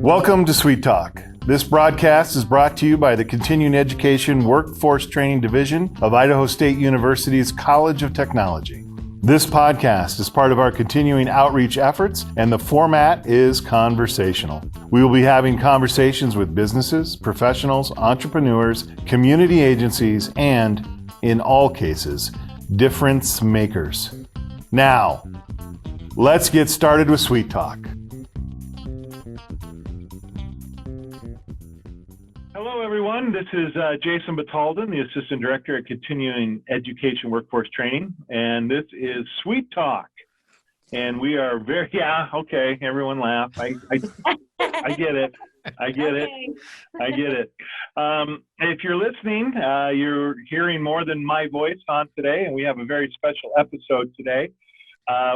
Welcome to CEWT Talk. This broadcast is brought to you by the Continuing Education Workforce Training Division of Idaho State University's College of Technology. This podcast is part of our continuing outreach efforts, and the format is conversational. We will be having conversations with businesses, professionals, entrepreneurs, community agencies, and, in all cases, difference makers. Now, let's get started with CEWT Talk. Hello, everyone. This is Jason Batalden, the Assistant Director at Continuing Education Workforce Training, and this is CEWT Talk. And we are very, okay, everyone laugh. I get it. I get it. If you're listening, you're hearing more than my voice on today, and we have a very special episode today.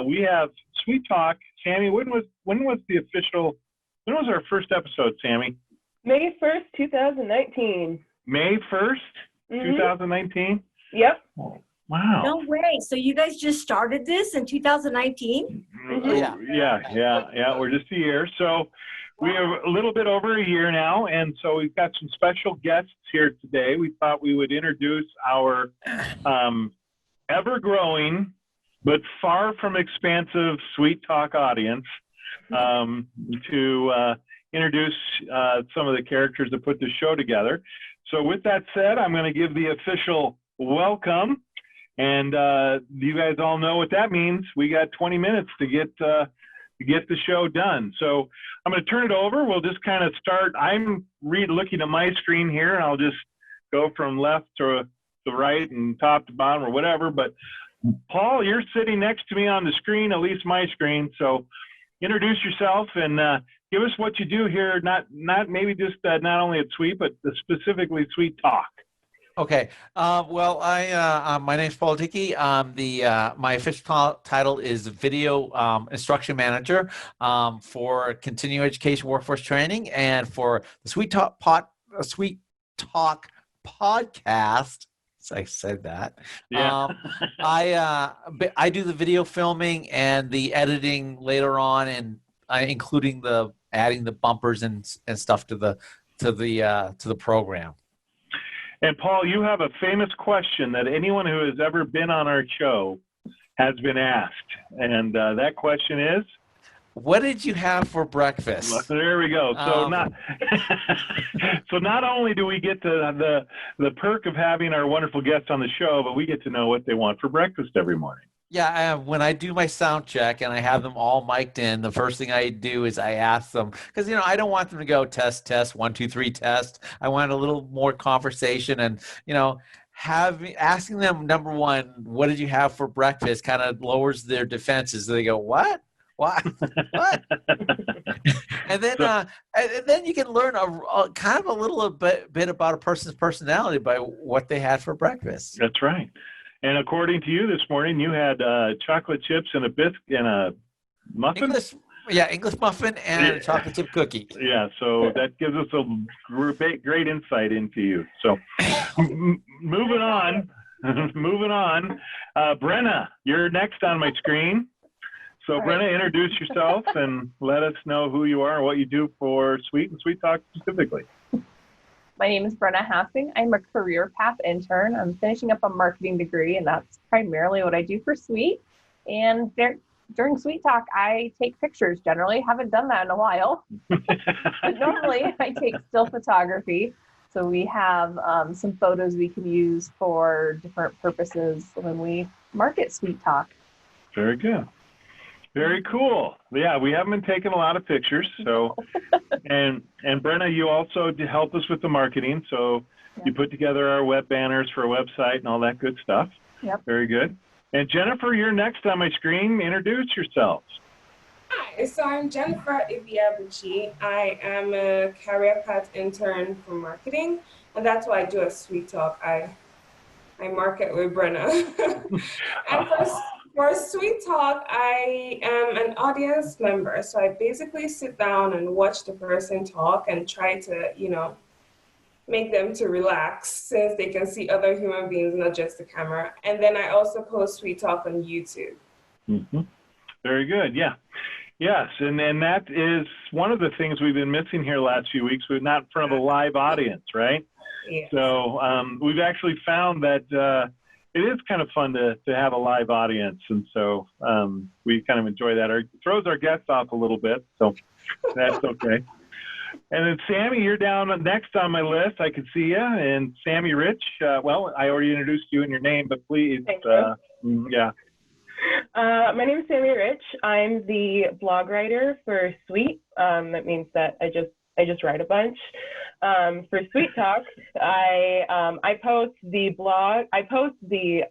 We have CEWT Talk. Sammy, when was our first episode, Sammy? May 1st, 2019. May 1st, 2019? Yep. Oh, wow. No way. So you guys just started this in 2019? Yeah. We're just a year. So we have a little bit over a year now. And so we've got some special guests here today. We thought we would introduce our ever-growing but far from expansive CEWT Talk audience to introduce some of the characters that put the show together. So with that said, I'm going to give the official welcome, and you guys all know what that means. We got 20 minutes to get the show done. So I'm going to turn it over. We'll just kind of start. I'm looking at my screen here, and I'll just go from left to right and top to bottom or whatever. But Paul, you're sitting next to me on the screen, at least my screen. So introduce yourself and give us what you do here, not maybe just not only at CEWT, but specifically CEWT Talk. Okay. Well, my name's Paul Dickie. My official title is Video Instruction Manager for Continuing Education Workforce Training, and for the CEWT Talk podcast. I said that. Yeah. I do the video filming and the editing later on, and including adding the bumpers and stuff to the program. And Paul, you have a famous question that anyone who has ever been on our show has been asked, and that question is, what did you have for breakfast? Well, there we go. So not only do we get to the perk of having our wonderful guests on the show, but we get to know what they want for breakfast every morning. Yeah, when I do my sound check and I have them all mic'd in, the first thing I do is I ask them, because I don't want them to go test 1 2 3 test. I want a little more conversation, and asking them, number one, what did you have for breakfast, kind of lowers their defenses. They go, what? What? And then you can learn a kind of a little bit about a person's personality by what they had for breakfast. That's right. And according to you this morning, you had chocolate chips and a biscuit and a muffin? English muffin and a chocolate chip cookie. Yeah, so that gives us a great insight into you. So moving on. Brenda, you're next on my screen. So Brenda, introduce yourself and let us know who you are and what you do for CEWT and CEWT Talk specifically. My name is Brenda Hopson. I'm a career path intern. I'm finishing up a marketing degree, and that's primarily what I do for CEWT. And during CEWT Talk, I take pictures generally. Haven't done that in a while. But normally, I take still photography. So we have some photos we can use for different purposes when we market CEWT Talk. Very good. Very cool. Yeah, we haven't been taking a lot of pictures. So, and Brenna, you also help us with the marketing. So you put together our web banners for a website and all that good stuff. Yep. Very good. And Jennifer, you're next on my screen. Introduce yourself. Hi, so I'm Jennifer Ibiabuchi. I am a career path intern for marketing, and that's why I do a CEWT Talk. I market with Brenna. And for CEWT Talk, I am an audience member. So I basically sit down and watch the person talk and try to, make them to relax since they can see other human beings, not just the camera. And then I also post Sweet Talk on YouTube. Mm-hmm. Very good. Yeah. Yes. And that is one of the things we've been missing here last few weeks. We're not in front of a live audience, right? Yes. So we've actually found that it is kind of fun to have a live audience. And so we kind of enjoy that. It throws our guests off a little bit. So that's okay. And then Sammy, you're down next on my list. I can see you. And Sammy Rich, well, I already introduced you in your name, but please, yeah. My name is Sammy Rich. I'm the blog writer for Sweet. That means that I just write a bunch. For Sweet Talk, I post the blog. I post the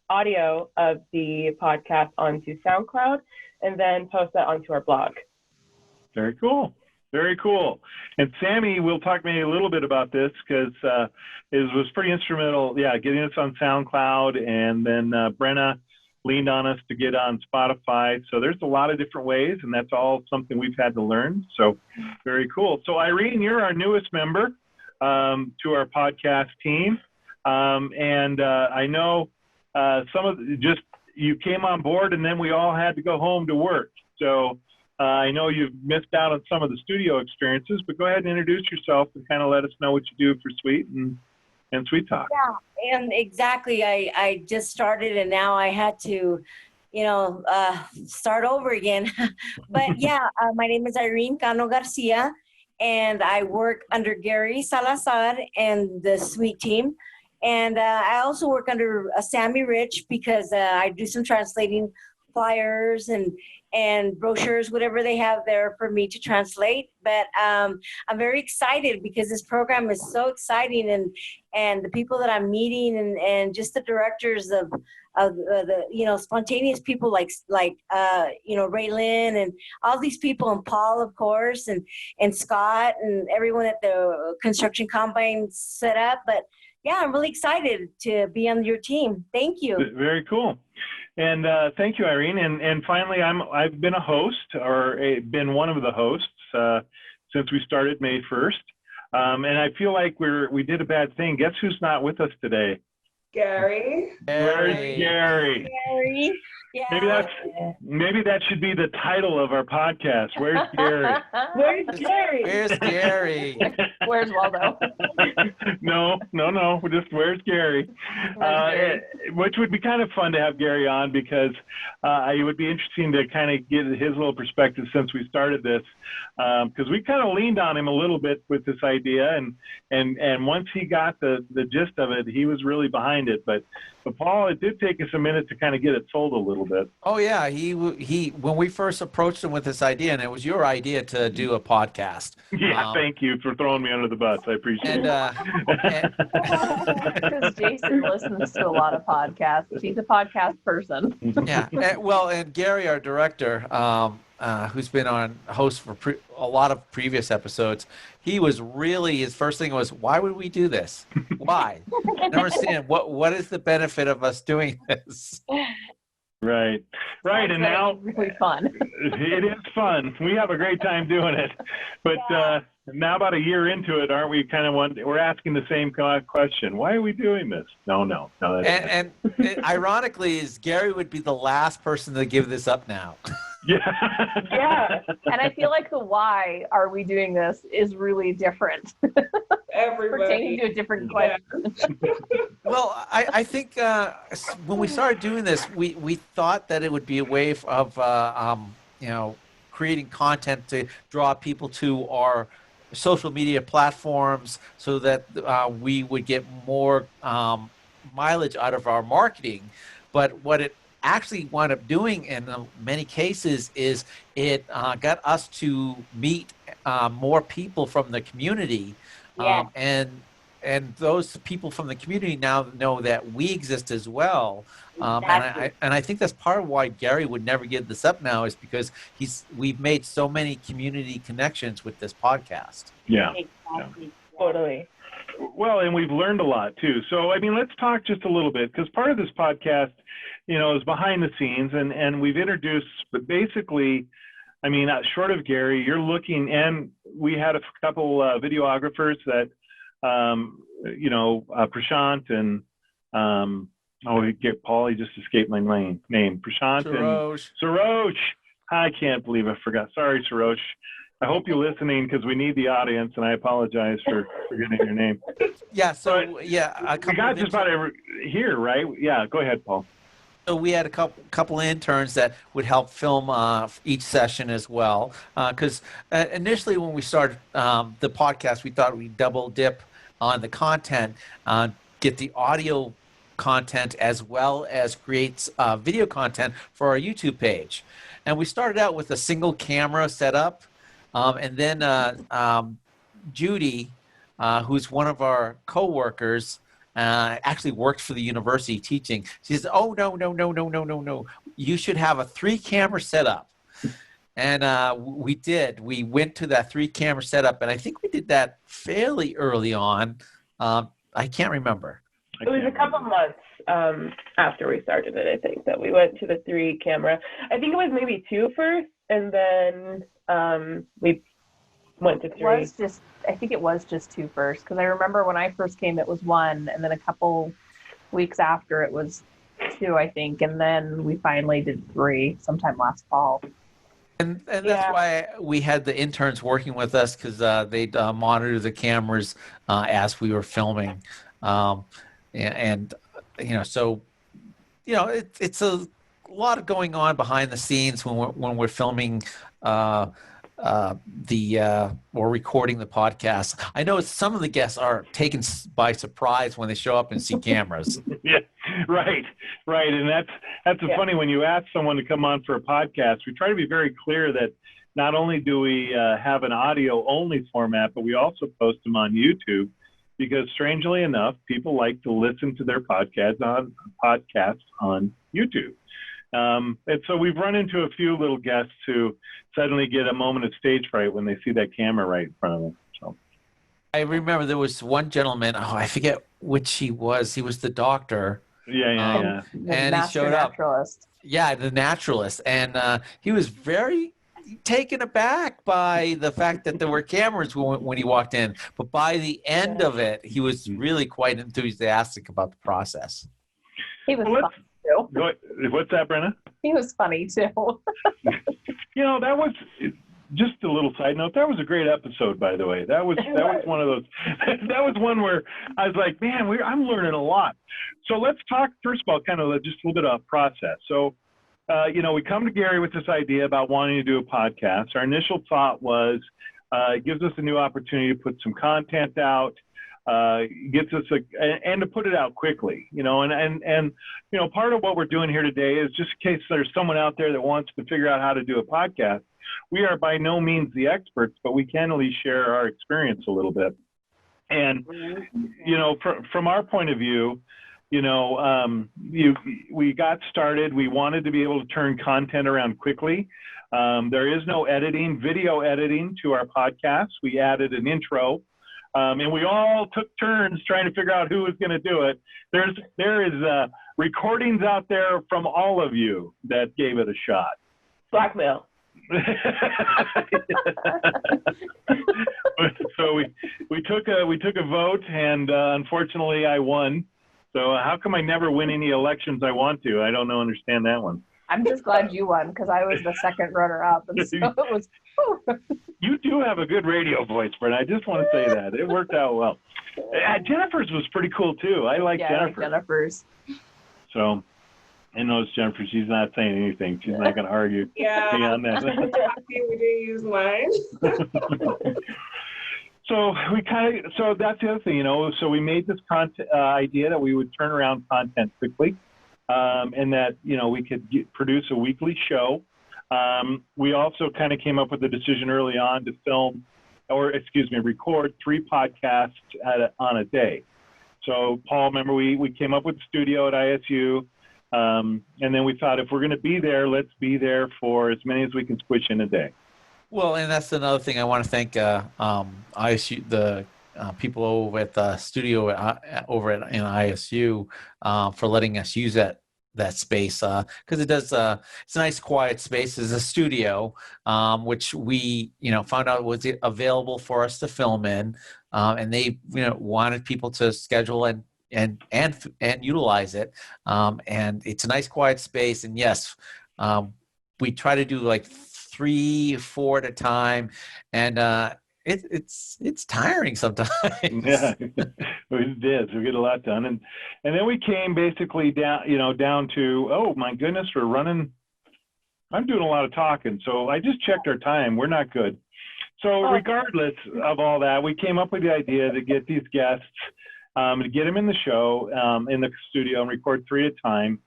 audio of the podcast onto SoundCloud, and then post that onto our blog. Very cool. Very cool. And Sammy, we'll talk maybe a little bit about this because it was pretty instrumental, getting us on SoundCloud, and then Brenda leaned on us to get on Spotify. So there's a lot of different ways, and that's all something we've had to learn. So very cool. So Irene, you're our newest member to our podcast team. And I know you came on board and then we all had to go home to work. So I know you've missed out on some of the studio experiences, but go ahead and introduce yourself and kind of let us know what you do for Sweet and Sweet Talk. Yeah, and exactly. I just started and now I had to, start over again. But yeah, my name is Irene Cano Garcia, and I work under Gary Salazar and the Sweet team. And I also work under Sammy Rich because I do some translating flyers and brochures, whatever they have there for me to translate. But I'm very excited because this program is so exciting, and the people that I'm meeting and just the directors of the spontaneous people like Raylyn and all these people, and Paul, of course, and Scott and everyone at the construction combine set up. But yeah, I'm really excited to be on your team. Thank you. Very cool. And thank you, Irene. And finally, I've been a host, been one of the hosts since we started May 1st. And I feel like we did a bad thing. Guess who's not with us today? Gary. Where's Gary? Gary. Yeah. Maybe that should be the title of our podcast. Where's Gary? Where's Gary? Where's Gary? Where's Waldo? No. Just where's Gary? Which would be kind of fun to have Gary on because it would be interesting to kind of get his little perspective since we started this. Because we kind of leaned on him a little bit with this idea, and once he got the gist of it, he was really behind it. But Paul, it did take us a minute to kind of get it sold a little bit. Oh yeah, he when we first approached him with this idea, and it was your idea to do a podcast. Yeah, thank you for throwing me under the bus. I appreciate it. Because Jason listens to a lot of podcasts. He's a podcast person. Yeah, and Gary, our director, who's been on host for a lot of previous episodes, he was really, his first thing was, why would we do this? Why? I don't understand. What is the benefit of us doing this? Right. And now really fun. It is fun. We have a great time doing it. But now about a year into it, aren't we we're asking the same question. Why are we doing this? No. And ironically, is Gary would be the last person to give this up now. Yeah. And I feel like the why are we doing this is really different. Everybody. Pertaining to a different question. Well, I think when we started doing this, we thought that it would be a way of creating content to draw people to our social media platforms so that we would get more mileage out of our marketing. But what it actually wound up doing in many cases is it got us to meet more people from the community. And those people from the community now know that we exist as well. Exactly. And I think that's part of why Gary would never give this up now, is because we've made so many community connections with this podcast. Yeah. Exactly. Yeah. Totally. Well, and we've learned a lot too. So, I mean, let's talk just a little bit, because part of this podcast, is behind the scenes, and we've introduced, but basically, I mean, short of Gary, you're looking, and we had a couple videographers that Prashant and Paul, he just escaped my name. Prashant and Sarosh. I can't believe I forgot. Sorry, Sarosh. I hope you're listening because we need the audience, and I apologize for forgetting your name. Yeah. So but we got just about here, right? Yeah. Go ahead, Paul. So we had a couple interns that would help film each session as well. Because initially when we started the podcast, we thought we'd double dip on the content, get the audio content as well as create video content for our YouTube page. And we started out with a single camera setup. And then Judy, who's one of our coworkers, actually worked for the university teaching. She says, "Oh, no. You should have a 3-camera setup." And we did. We went to that 3-camera setup, and I think we did that fairly early on. I can't remember. It was a couple months after we started it, I think, that we went to the 3-camera. I think it was maybe 2 first, and then we went to 3. I think it was just 2 first, because I remember when I first came, it was 1, and then a couple weeks after it was 2, I think, and then we finally did 3 sometime last fall. And that's why we had the interns working with us, because they'd monitor the cameras as we were filming, it's a lot of going on behind the scenes when we're filming or recording the podcast. I know some of the guests are taken by surprise when they show up and see cameras. Yeah, right. And that's funny when you ask someone to come on for a podcast. We try to be very clear that not only do we have an audio only format, but we also post them on YouTube, because strangely enough, people like to listen to their podcasts on YouTube. And so we've run into a few little guests who suddenly get a moment of stage fright when they see that camera right in front of them. So I remember there was one gentleman, I forget which he was. He was the doctor. Yeah. And he showed up. Naturalist. Yeah, the naturalist. And he was very taken aback by the fact that there were cameras when he walked in. But by the end of it, he was really quite enthusiastic about the process. He was funny too. What's that, Brenda? He was funny too. That was just a little side note. That was a great episode, by the way. That was one of those. That was one where I was like, man, I'm learning a lot. So let's talk first of all, kind of just a little bit of process. So, we come to Gary with this idea about wanting to do a podcast. Our initial thought was, it gives us a new opportunity to put some content out. Gets us and to put it out quickly, and part of what we're doing here today is just in case there's someone out there that wants to figure out how to do a podcast. We are by no means the experts, but we can at least share our experience a little bit. And from our point of view, we got started. We wanted to be able to turn content around quickly. There is no video editing to our podcast. We added an intro. And we all took turns trying to figure out who was going to do it. There is recordings out there from all of you that gave it a shot. Blackmail. So we took a vote, and unfortunately I won. So how come I never win any elections I want to? I don't understand that one. I'm just glad you won, because I was the second runner-up, and so it was. You do have a good radio voice, Brenda. I just want to say that. It worked out well. Jennifer's was pretty cool, too. I like Jennifer. Jennifer's. So, I know it's Jennifer. She's not saying anything. She's not going to argue. Yeah. On that. I'm happy we didn't use mine. So that's the other thing, So we made this idea that we would turn around content quickly, and that we could produce a weekly show. We also kind of came up with a decision early on to record 3 podcasts on a day. So Paul, remember we came up with the studio at ISU, and then we thought if we're going to be there, let's be there for as many as we can squish in a day. Well, and that's another thing I want to thank ISU, the people over at the studio in ISU for letting us use that space, because it does it's a nice quiet space. It's a studio, which we found out was available for us to film in. and they wanted people to schedule and utilize it. And it's a nice quiet space. And yes, we try to do like 3, 4 at a time, and it's tiring sometimes. Yeah, it is. We get a lot done, and then we came basically down to, oh my goodness, we're running. I'm doing a lot of talking, so I just checked our time. We're not good. So regardless of all that, we came up with the idea to get these guests, to get them in the show, in the studio, and record 3 at a time.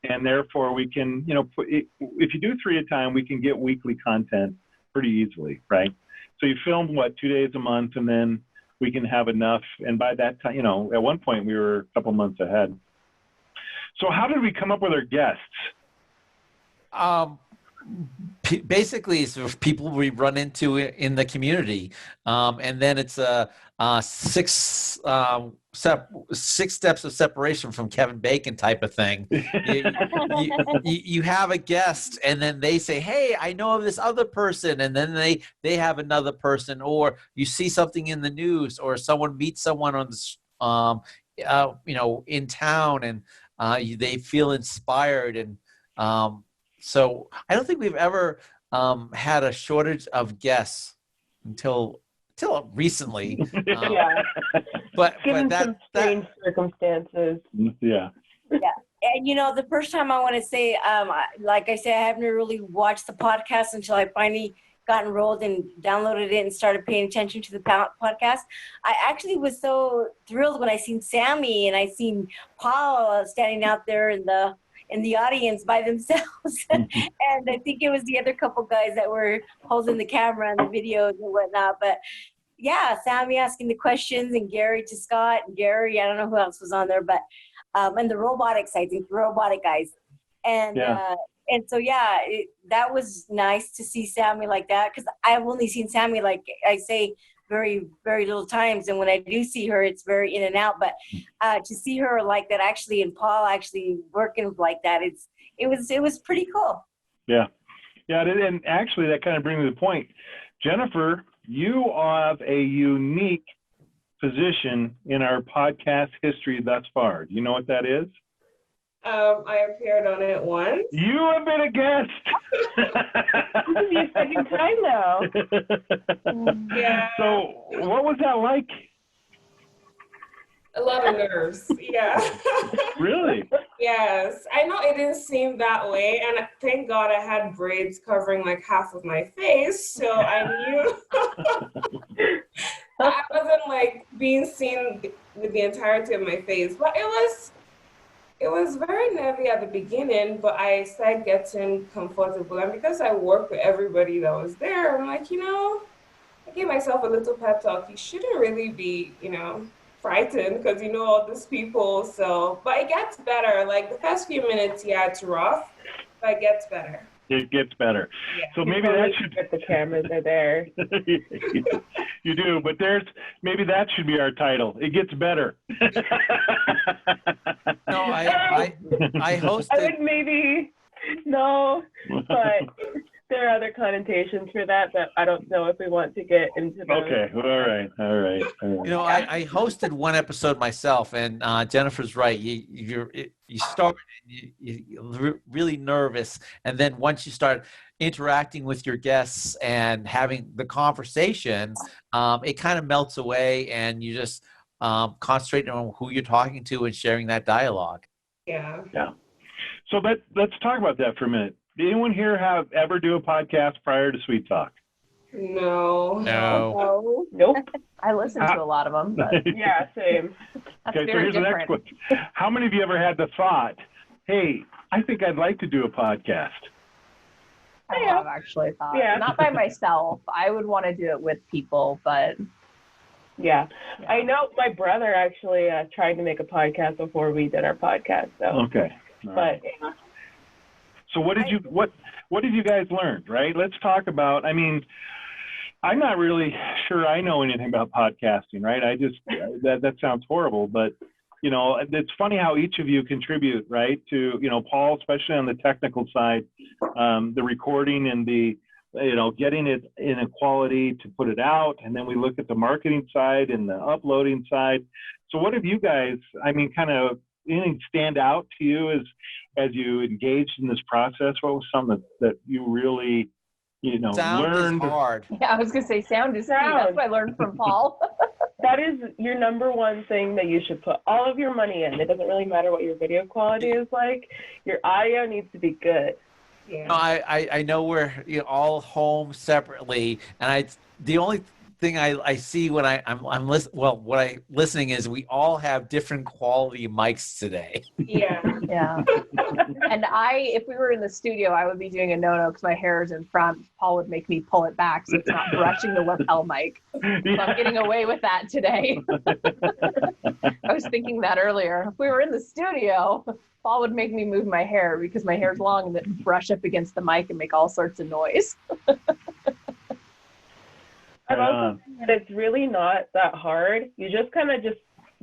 And therefore, we can, if you do 3 at a time, we can get weekly content pretty easily, right? So you film, 2 days a month, and then we can have enough. And by that time, at one point, we were a couple months ahead. So how did we come up with our guests? Basically, it's people we run into in the community, and then it's a 6 steps of separation from Kevin Bacon type of thing. You have a guest, and then they say, "Hey, I know of this other person," and then they have another person, or you see something in the news, or someone meets someone on the in town, and they feel inspired, and so I don't think we've ever had a shortage of guests until recently. But given some strange circumstances. Yeah. Yeah. And the first time I want to say, like I said, I haven't really watched the podcast until I finally got enrolled and downloaded it and started paying attention to the podcast. I actually was so thrilled when I seen Sammy and I seen Paul standing out there in the audience by themselves. And I think it was the other couple guys that were holding the camera and the videos and whatnot. But yeah, Sammy asking the questions, and Gary to Scott, and Gary, I don't know who else was on there, but and the robotics, I think, the robotic guys. And and so that was nice to see Sammy like that, because I've only seen Sammy, like I say, very, very little times, and when I do see her, it's very in and out. But to see her like that, actually, and Paul actually working like that, it was pretty cool. Yeah, and actually, that kind of brings me to the point, Jennifer. You have a unique position in our podcast history thus far. Do you know what that is? I appeared on it once. You have been a guest. This is your second time now. Yeah. So what was that like? A lot of nerves. Yeah. Really? Yes. I know it didn't seem that way. And thank God I had braids covering like half of my face. So I knew I wasn't like being seen with the entirety of my face. But it was very nervy at the beginning, but I started getting comfortable. And because I worked with everybody that was there, I'm like, I gave myself a little pep talk. You shouldn't really be, frightened because all these people. So, but it gets better. Like the first few minutes, it's rough, but it gets better. It gets better. Yeah. So maybe that should. The cameras are there. You do, but maybe that should be our title. It gets better. No, I hosted. I would maybe but there are other connotations for that I don't know if we want to get into those. Okay, all right. I hosted one episode myself, and Jennifer's right. You start you're really nervous, and then once you start interacting with your guests and having the conversation, it kind of melts away, and you just concentrate on who you're talking to and sharing that dialogue. Yeah. So let's talk about that for a minute. Did anyone here ever do a podcast prior to CEWT Talk? No. Nope. I listen to a lot of them, but yeah, same. that's Okay, so very here's the next different. one. How many of you ever had the thought, hey, I think I'd like to do a podcast? I have actually thought. Yeah. Not by myself. I would want to do it with people, but Yeah. I know my brother actually tried to make a podcast before we did our podcast. So. Okay. All right. But So what did you guys learn, right? Let's talk about, I'm not really sure I know anything about podcasting, right? I just, that sounds horrible, but it's funny how each of you contribute, right? To, Paul, especially on the technical side, the recording and the getting it in a quality to put it out, and then we look at the marketing side and the uploading side. So what have you guys, kind of anything stand out to you as you engaged in this process? What was something that you really, Sound learned? is hard. Yeah, I was going to say sound is key. That's what I learned from Paul. That is your number one thing that you should put all of your money in. It doesn't really matter what your video quality is like. Your audio needs to be good. Yeah. No, I know we're all home separately, and the only thing I see when I'm listening is we all have different quality mics today. Yeah. Yeah. And if we were in the studio, I would be doing a no-no because my hair is in front. Paul would make me pull it back so it's not brushing the lapel mic. So I'm getting away with that today. I was thinking that earlier. If we were in the studio, Paul would make me move my hair because my hair's long and then brush up against the mic and make all sorts of noise. I've also seen that it's really not that hard. You just kind of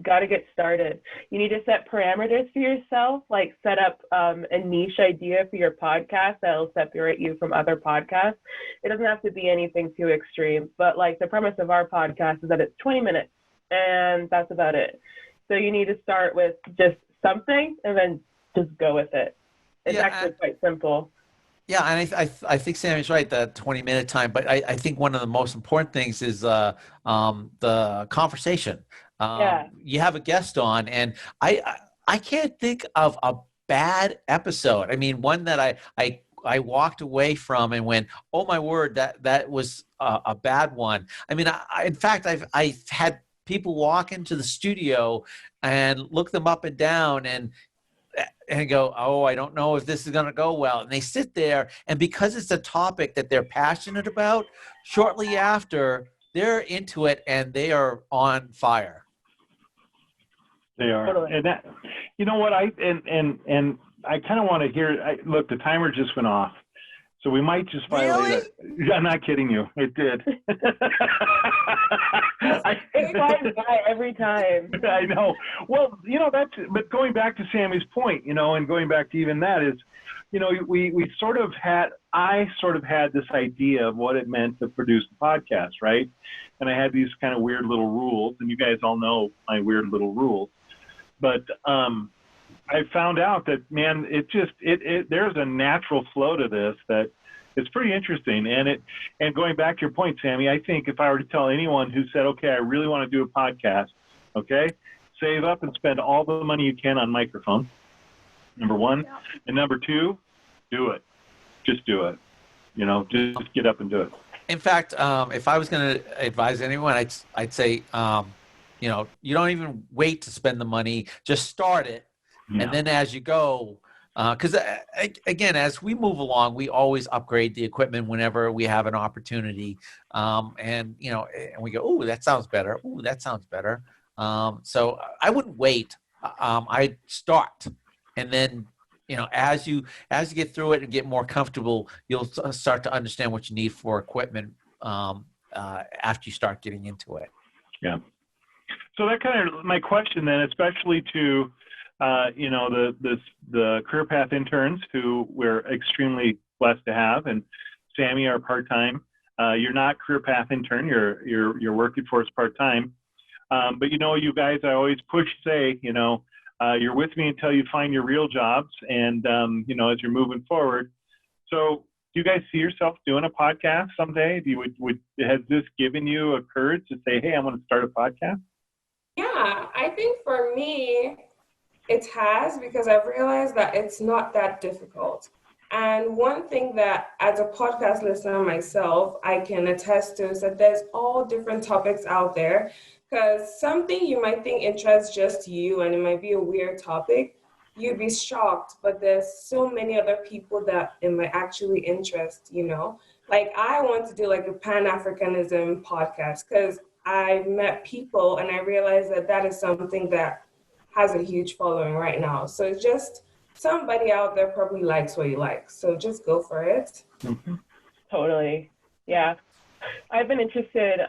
got to get started. You need to set parameters for yourself, like set up a niche idea for your podcast that'll separate you from other podcasts. It doesn't have to be anything too extreme, but like the premise of our podcast is that it's 20 minutes and that's about it. So you need to start with just something and then just go with it. It's actually quite simple. Yeah, and I think Sammy's right, that 20-minute time. But I think one of the most important things is the conversation. You have a guest on, and I can't think of a bad episode. I mean, one that I walked away from and went, oh my word, that was a bad one. I mean, in fact, I've had people walk into the studio and look them up and down and go, oh, I don't know if this is going to go well. And they sit there, and because it's a topic that they're passionate about, shortly after, they're into it and they are on fire. They are. Totally. And that, you know what, I kind of want to hear, look, the timer just went off. So we might just violate it. I'm not kidding you. It did. It flies by every time. I know. Well, but going back to Sammy's point, and going back to even that is, I sort of had this idea of what it meant to produce a podcast, right? And I had these kind of weird little rules, and you guys all know my weird little rules. But I found out that, man, there's a natural flow to this that it's pretty interesting. And going back to your point, Sammy, I think if I were to tell anyone who said, okay, I really want to do a podcast, okay, save up and spend all the money you can on microphone, number one. Yeah. And number two, do it. Just do it. Just get up and do it. In fact, if I was going to advise anyone, I'd say, you don't even wait to spend the money, just start it. Yeah. And then as you go, because again, as we move along, we always upgrade the equipment whenever we have an opportunity. And we go, oh, that sounds better. Oh, that sounds better. So I wouldn't wait. I'd start. And then, as you get through it and get more comfortable, you'll start to understand what you need for equipment after you start getting into it. Yeah. So that kind of my question then, especially to the career path interns who we're extremely blessed to have, and Sammy, our part-time. You're not career path intern. You're working for us part-time. But you guys, I always say, you're with me until you find your real jobs, and as you're moving forward. So, do you guys see yourself doing a podcast someday? Has this given you a courage to say, hey, I'm going to start a podcast? Yeah, I think for me, it has, because I've realized that it's not that difficult. And one thing that, as a podcast listener myself, I can attest to is that there's all different topics out there, because something you might think interests just you and it might be a weird topic, you'd be shocked, but there's so many other people that it might actually interest, Like I want to do like a Pan-Africanism podcast because I met people and I realized that is something that has a huge following right now. So it's just somebody out there probably likes what you like. So just go for it. Mm-hmm. Totally. Yeah. I've been interested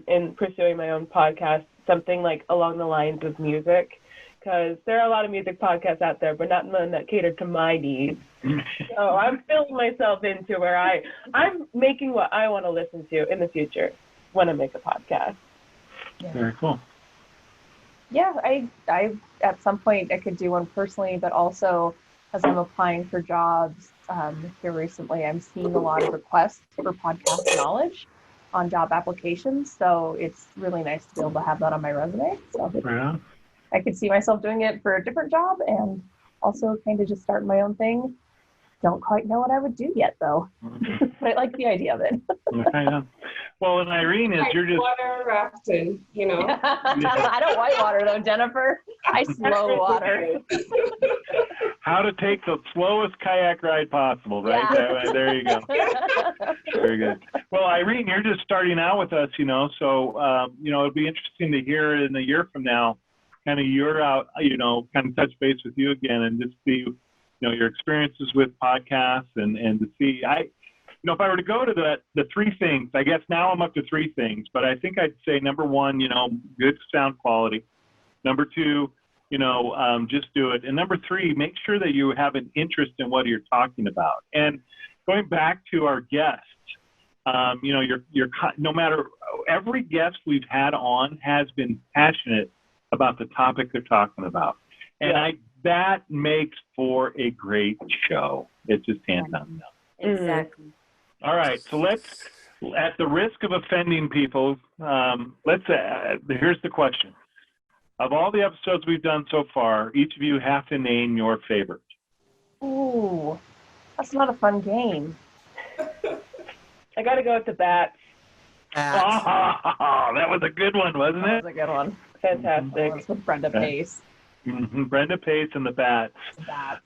in pursuing my own podcast, something like along the lines of music, because there are a lot of music podcasts out there, but not none that cater to my needs. So I'm filling myself into where I'm making what I want to listen to in the future when I make a podcast. Very cool. Yeah, I at some point I could do one personally, but also as I'm applying for jobs here recently, I'm seeing a lot of requests for podcast knowledge on job applications. So it's really nice to be able to have that on my resume. So Right on. I could see myself doing it for a different job and also kind of just starting my own thing. Don't quite know what I would do yet, though. But I like the idea of it. Right on. Well, and Irene, is you're just water rafting, you know. I don't whitewater, though, Jennifer. I slow water. how to take the slowest kayak ride possible, right? Yeah. There you go. Very good. Well, Irene, you're just starting out with us, so, it'd be interesting to hear in a year from now, kind of you're out, kind of touch base with you again and just see, your experiences with podcasts and to see, if I were to go to the three things, I guess now I'm up to three things, but I think I'd say number one, good sound quality. Number two, just do it. And number three, make sure that you have an interest in what you're talking about. And going back to our guests, you're no matter, every guest we've had on has been passionate about the topic they're talking about. And that makes for a great show. It's just hands down. Exactly. All right. So let's, at the risk of offending people, here's the question. Of all the episodes we've done so far, each of you have to name your favorite. Ooh, that's not a fun game. I got to go with the bats. Oh, that was a good one, wasn't it? That was a good one. Fantastic. That's with Brenda Pace. Mm-hmm. Brenda Pace and the bats. Bats.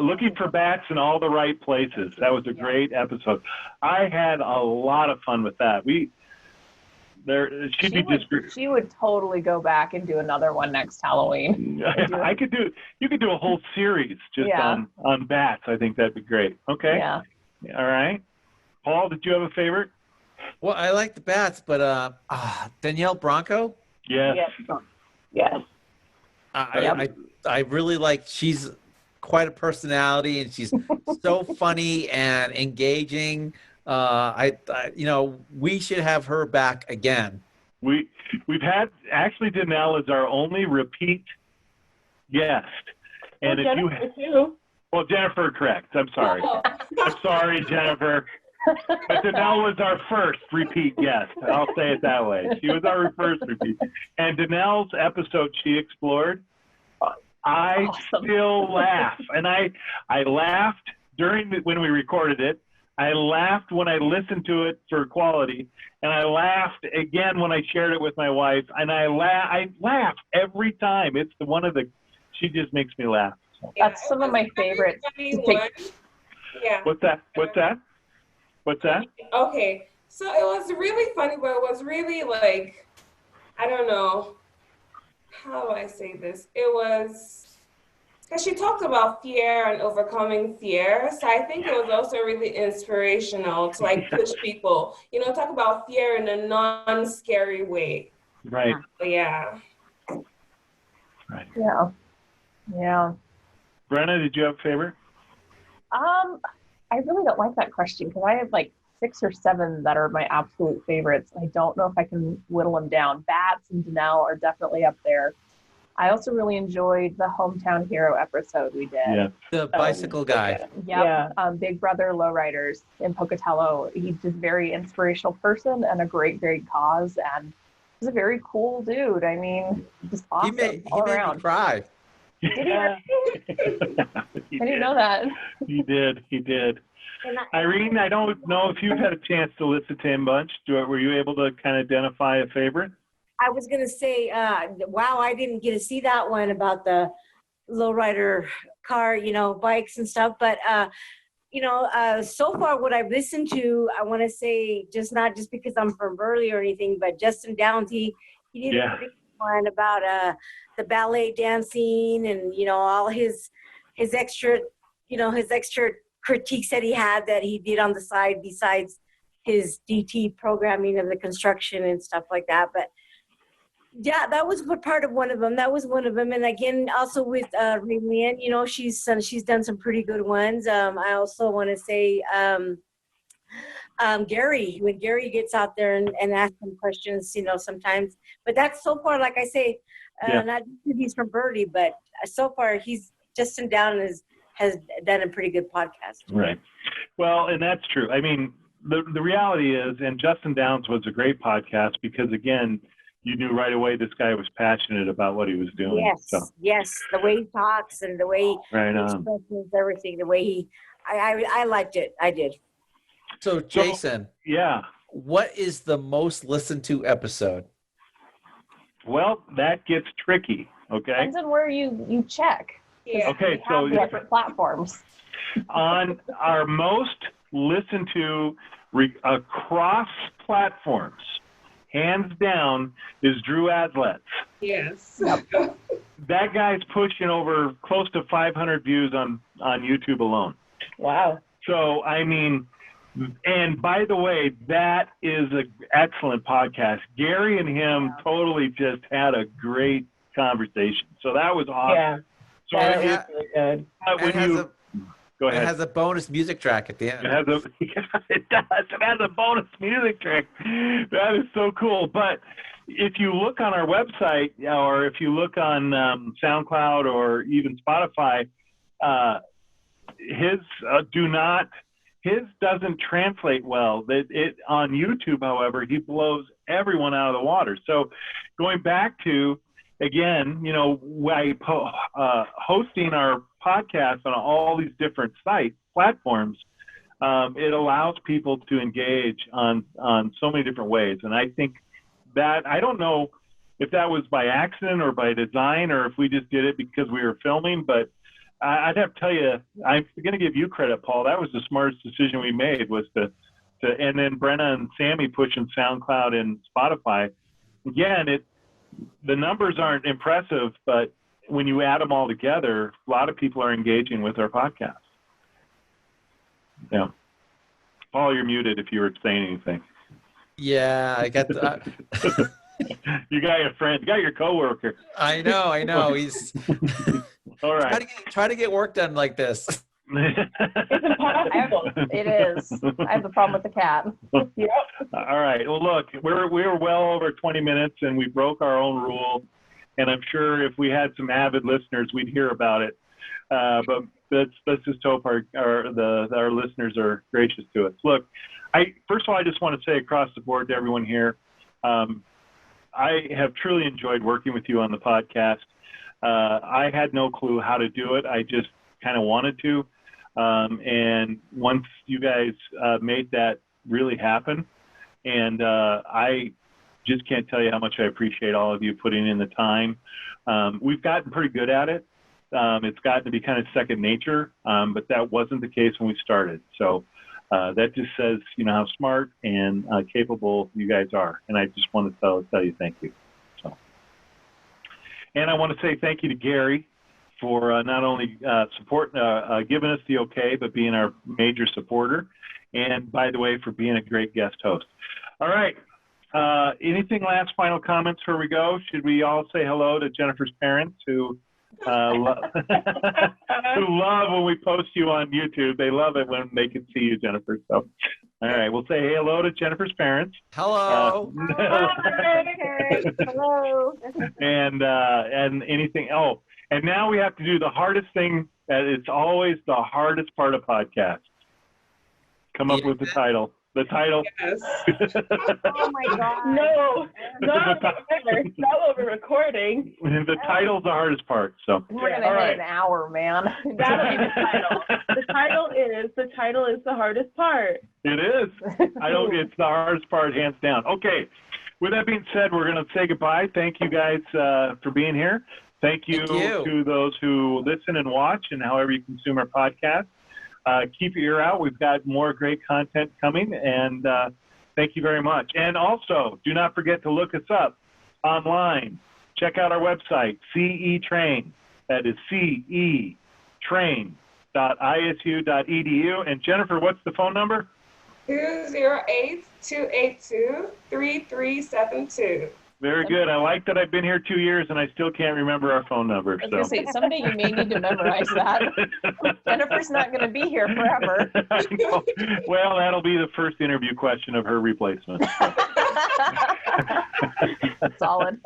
Looking for bats in all the right places. That was a great episode. I had a lot of fun with that. She would totally go back and do another one next Halloween. You could do a whole series just on bats. I think that'd be great. Okay. Yeah. All right. Paul, did you have a favorite? Well, I like the bats, but Danielle Bronco. Yes. Yes. I really like. She's quite a personality, and she's so funny and engaging. We should have her back again. We've had Danelle is our only repeat guest, and Jennifer too. Well, Jennifer, correct. I'm sorry. I'm sorry, Jennifer. But Danelle was our first repeat guest. I'll say it that way. She was our first repeat. And Danelle's episode she explored, I still laugh. And I laughed when we recorded it. I laughed when I listened to it for quality. And I laughed again when I shared it with my wife. And I laugh every time. It's she just makes me laugh. That's some of my favorites. Yeah. What's that? Okay, so it was really funny, but it was really I don't know, how do I say this? It was, because she talked about fear and overcoming fear, so I think it was also really inspirational to push people, talk about fear in a non-scary way. Right. Yeah. Right. Yeah. Brenna, did you have a favorite? I really don't like that question because I have 6 or 7 that are my absolute favorites. I don't know if I can whittle them down. Bats and Danelle are definitely up there. I also really enjoyed the Hometown Hero episode we did. Yeah. The bicycle guy. Yep. Big Brother Lowriders in Pocatello. He's just a very inspirational person and a great, great cause. And he's a very cool dude. I mean, just awesome. He made around. me cry. Did he? I didn't know that. He did. Irene, I don't know if you've had a chance to listen to him much. Were you able to kind of identify a favorite? I was going to say, wow, I didn't get to see that one about the lowrider car, bikes and stuff. But, so far what I've listened to, I want to say not just because I'm from Burley or anything, but Justin Downs, he did a pretty good one about the ballet dancing and, all his extra, his extra critiques that he did on the side besides his DT programming of the construction and stuff like that. But, Yeah, that was part of one of them. That was one of them. And again, also with Raylene, you know, she's done some pretty good ones. I also want to say Gary, when Gary gets out there and asks some questions, you know, sometimes. But that's so far, like I say, not just he's from Birdie, but so far he's Justin Down has done a pretty good podcast. Right. Well, and that's true. I mean, the reality is, and Justin Downs was a great podcast because, again, you knew right away this guy was passionate about what he was doing. Yes, so. yes. The way he talks and the way he expresses everything, the way I liked it. I did. So, Jason. Yeah. What is the most listened to episode? Well, that gets tricky. Okay. Depends on where you check. Yeah. Okay. So different platforms. On our most listened to across platforms, hands down, is Drew Adlets. Yes. That guy's pushing over close to 500 views on YouTube alone. Wow. So, I mean, and by the way, that is an excellent podcast. Gary and him totally just had a great conversation. So that was awesome. Yeah. So that was really good. Go ahead. It has a bonus music track at the end. It does. It has a bonus music track. That is so cool. But if you look on our website, or if you look on SoundCloud or even Spotify, his doesn't translate well. On YouTube, however, he blows everyone out of the water. So going back to, again, you know, hosting our podcast on all these different platforms, it allows people to engage on so many different ways. And I think that, I don't know if that was by accident or by design, or if we just did it because we were filming, but I'd have to tell you, I'm going to give you credit, Paul. That was the smartest decision we made, was to and then Brenda and Sammy pushing SoundCloud and Spotify. Again, the numbers aren't impressive, but when you add them all together, a lot of people are engaging with our podcast. Yeah. Paul, you're muted if you were saying anything. Yeah, I got the... You got your friend, you got your coworker. I know. He's all right. Try to get work done like this. It's impossible. It is. I have the problem with the cat. Yep. All right. Well, look, we were well over 20 minutes, and we broke our own rule. And I'm sure if we had some avid listeners, we'd hear about it. But let's just hope our listeners are gracious to us. Look, first of all, I just want to say across the board to everyone here, I have truly enjoyed working with you on the podcast. I had no clue how to do it. I just kind of wanted to. And once you guys made that really happen, and I just can't tell you how much I appreciate all of you putting in the time. We've gotten pretty good at it. It's gotten to be kind of second nature, but that wasn't the case when we started. So that just says, you know, how smart and capable you guys are. And I just want to tell you thank you. So, and I want to say thank you to Gary for not only giving us the okay, but being our major supporter. And by the way, for being a great guest host. All right. Anything last final comments before we go? Should we all say hello to Jennifer's parents who love when we post you on YouTube? They love it when they can see you, Jennifer. So, all right, we'll say hello to Jennifer's parents. Hello. Hello. And anything. Oh, and now we have to do the hardest thing. That it's always the hardest part of podcast. Come up with the title. The title. Yes. Oh my God. No, not while we're recording. The title's the hardest part. So We're gonna hit an hour, man. That'll be the title. The title is the hardest part. It is. It's the hardest part, hands down. Okay. With that being said, we're going to say goodbye. Thank you guys for being here. Thank you to those who listen and watch and however you consume our podcast. Keep your ear out. We've got more great content coming, and thank you very much. And also, do not forget to look us up online. Check out our website, CE Train. That is cetrain.isu.edu. And Jennifer, what's the phone number? 208-282-3372. Very good. I like that I've been here 2 years and I still can't remember our phone number. I was going to say, someday you may need to memorize that. Jennifer's not going to be here forever. I know. Well, that'll be the first interview question of her replacement. Solid.